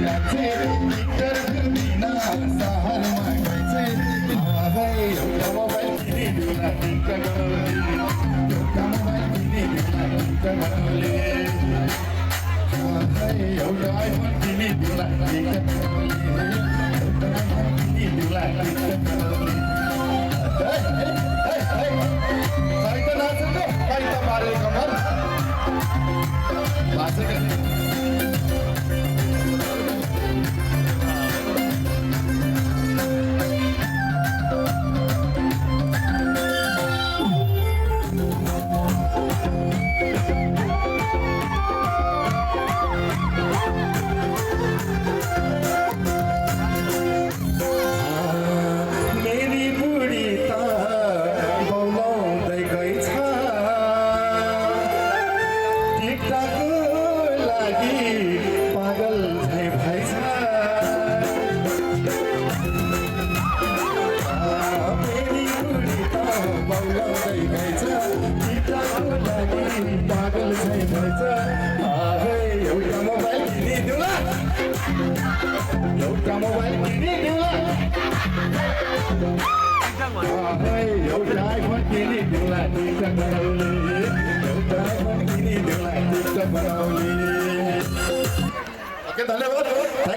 फिरायचे इतर फिरविना सहार मागायचे आवाबाई एवढा मोबाईल किती दिला टिक बनवली एवढा मोबाईल किती दिला टिक बनवली आवाबाई एवढा आयफोन किती दिला टिक बनवली एवढा मोबाईल किती दिला टिक बनवली साहित्य नाचतो साहित्य मारे कमर पागल छै भन्छ एउटा मोबाइल किनिदिउँला एउटा मोबाइल किनिदिउँला एउटा आइफोन किनिदिउँला टिकटक बनाउने एउटा आइफोन किनिदिउँला टिकटक बनाउने ओके धन्यवाद